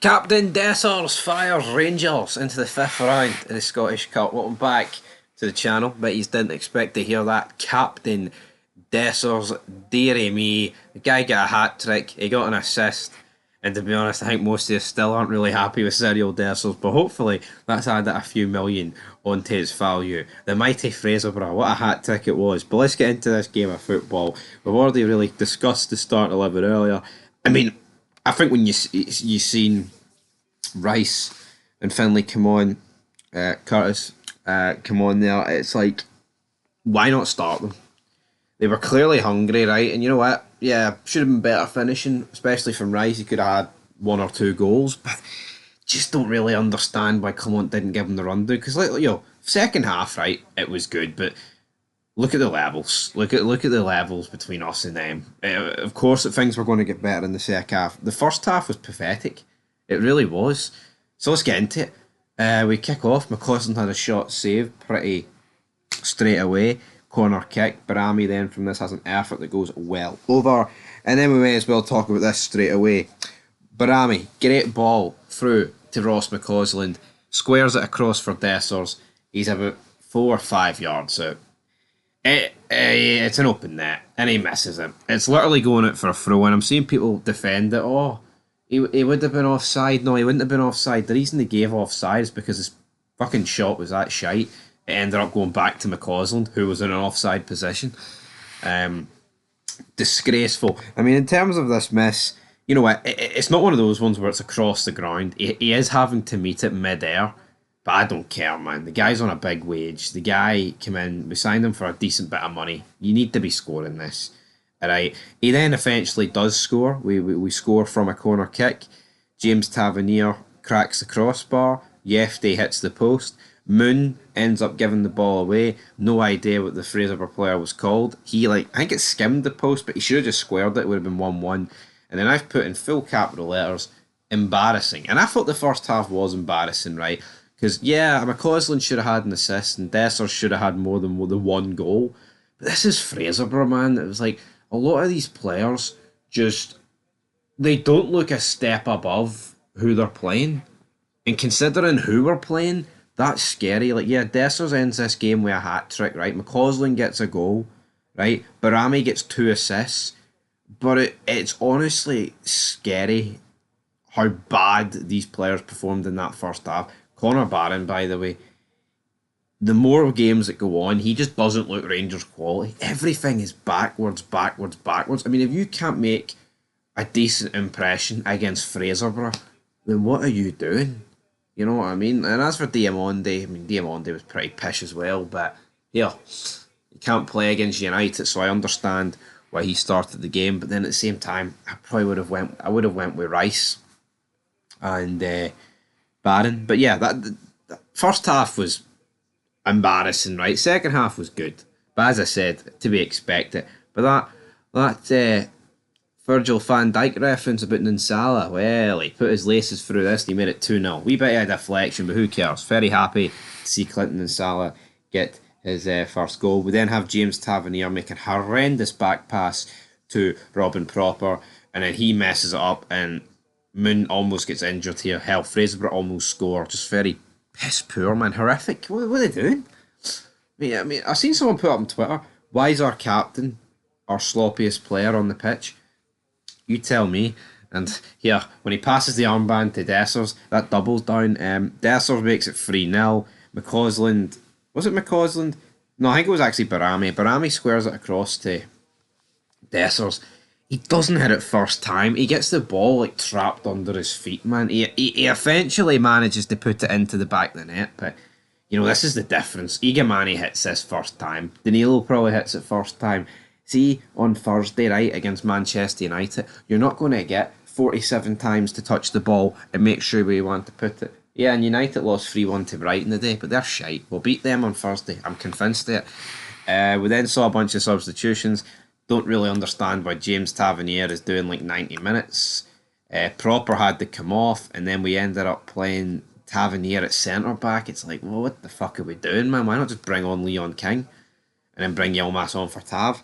Captain Dessers fires Rangers into the fifth round of the Scottish Cup. Welcome back to the channel. Bet you didn't expect to hear that. Captain Dessers, dearie me. The guy got a hat trick, he got an assist. And to be honest, I think most of you still aren't really happy with Cyril Dessers, but hopefully that's added a few million onto its value. The mighty Fraserburgh, what a hat trick it was. But let's get into this game of football. We've already really discussed the start 11 earlier. I mean, I think when you seen Rice and Finlay come on, Curtis come on there, it's like, why not start them? They were clearly hungry, right? And you know what? Yeah, should have been better finishing, especially from Rice. He could have had one or two goals, but just don't really understand why Clement didn't give him the rundown. Because second half, right, it was good, but look at the levels. Look at the levels between us and them. Of course, that things were going to get better in the second half. The first half was pathetic. It really was. So let's get into it. We kick off. McCausland had a shot saved pretty straight away. Corner kick. Barami then from this has an effort that goes well over. And then we may as well talk about this straight away. Barami, great ball through to Ross McCausland. Squares it across for Dessers. He's about 4 or 5 yards out. It's an open net, and he misses it. It's literally going out for a throw, and I'm seeing people defend it. Oh, he would have been offside. No, he wouldn't have been offside. The reason they gave offside is because his fucking shot was that shite. It ended up going back to McCausland, who was in an offside position. Disgraceful. I mean, in terms of this miss, you know what? It's not one of those ones where it's across the ground. He is having to meet it mid-air. But I don't care, man. The guy's on a big wage. The guy came in, we signed him for a decent bit of money. You need to be scoring this. Alright. He then eventually does score. We score from a corner kick. James Tavernier cracks the crossbar. Yefte hits the post. Moon ends up giving the ball away. No idea what the Fraserburgh player was called. I think it skimmed the post, but he should have just squared it. It would have been 1-1. And then I've put in full capital letters, embarrassing. And I thought the first half was embarrassing, right? Because, yeah, McCausland should have had an assist and Dessers should have had more than the one goal. But this is Fraserburgh, man. It was like a lot of these players they don't look a step above who they're playing. And considering who we're playing, that's scary. Like, yeah, Dessers ends this game with a hat trick, right? McCausland gets a goal, right? Barami gets 2 assists. But it's honestly scary how bad these players performed in that first half. Connor Barron, by the way, the more games that go on, he just doesn't look Rangers quality. Everything is backwards, backwards, backwards. I mean, if you can't make a decent impression against Fraserburgh, then what are you doing? You know what I mean? And as for Diamonde, I mean, Diamonde was pretty pish as well, but yeah, he can't play against United, so I understand why he started the game. But then at the same time, I would have went with Rice and Barron. But yeah, that first half was embarrassing, right? Second half was good, but as I said, to be expected. But that Virgil van Dijk reference about Ninsala, well, he put his laces through this and he made it 2-0. We bet he had a deflection, but who cares? Very happy to see Clinton Ninsala get his first goal. We then have James Tavernier make a horrendous back pass to Robin Proper, and then he messes it up, and Moon almost gets injured here. Hell, Fraserburgh almost score. Just very piss poor, man. Horrific. What are they doing? I mean, I've seen someone put up on Twitter, why is our captain our sloppiest player on the pitch? You tell me. And here, when he passes the armband to Dessers, that doubles down. Dessers makes it 3-0. McCausland, was it McCausland? No, I think it was actually Barami. Barami squares it across to Dessers. He doesn't hit it first time. He gets the ball like trapped under his feet, man. He eventually manages to put it into the back of the net, but you know, this is the difference. Igamani hits this first time. Danilo probably hits it first time. See, on Thursday, right, against Manchester United, you're not going to get 47 times to touch the ball and make sure where you want to put it. Yeah, and United lost 3-1 to Brighton today, but they're shite. We'll beat them on Thursday. I'm convinced of it. We then saw a bunch of substitutions. Don't really understand why James Tavernier is doing like 90 minutes. Proper had to come off, and then we ended up playing Tavernier at centre back. It's like, well, what the fuck are we doing, man? Why not just bring on Leon King and then bring Yilmaz on for Tav?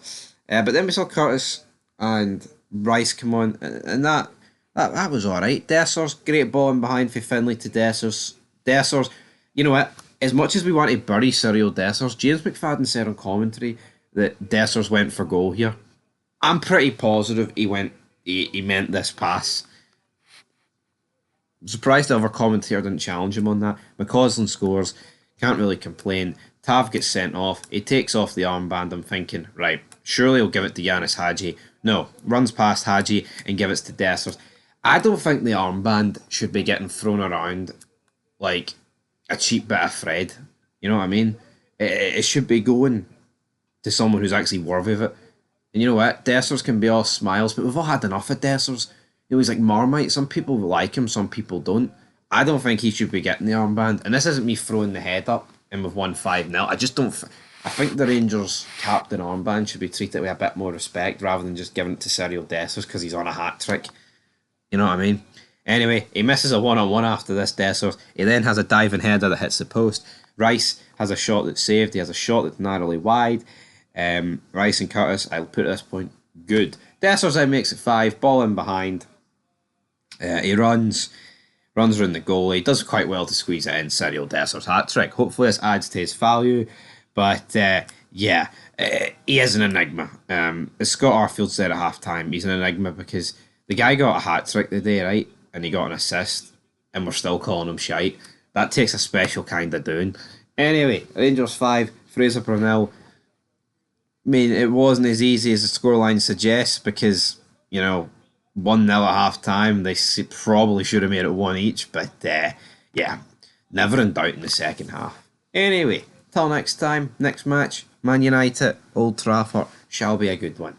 But then we saw Curtis and Rice come on, and that That was alright. Dessers, great ball in behind for Finlay to Dessers. Dessers, you know what? As much as we want to bury Cyril Dessers, James McFadden said on commentary that Dessers went for goal here. I'm pretty positive he meant this pass. I'm surprised the other commentator didn't challenge him on that. McCausland scores, can't really complain. Tav gets sent off. He takes off the armband. I'm thinking, right, surely he'll give it to Yanis Hadji. No, runs past Hadji and gives it to Dessers. I don't think the armband should be getting thrown around like a cheap bit of thread. You know what I mean? It should be going to someone who's actually worthy of it. And you know what? Dessers can be all smiles, but we've all had enough of Dessers. He's like Marmite. Some people like him, some people don't. I don't think he should be getting the armband. And this isn't me throwing the head up and we've won 5-0. I just don't. I think the Rangers captain armband should be treated with a bit more respect rather than just giving it to Cyril Dessers because he's on a hat trick. You know what I mean? Anyway, he misses a one-on-one after this, Dessers. He then has a diving header that hits the post. Rice has a shot that's saved. He has a shot that's narrowly wide. Rice and Curtis, I'll put at this point, good. Dessers then makes it 5, ball in behind. He runs around the goal. He does quite well to squeeze it in. Cyril Dessers hat trick. Hopefully this adds to his value. But yeah, he is an enigma. As Scott Arfield said at half time, he's an enigma because the guy got a hat trick today, right? And he got an assist, and we're still calling him shite. That takes a special kind of doing. Anyway, Rangers 5, Fraserburgh 0. I mean, it wasn't as easy as the scoreline suggests because, 1-0 at half time. They probably should have made it 1 each, but yeah, never in doubt in the second half. Anyway, till next time, next match, Man United, Old Trafford, shall be a good one.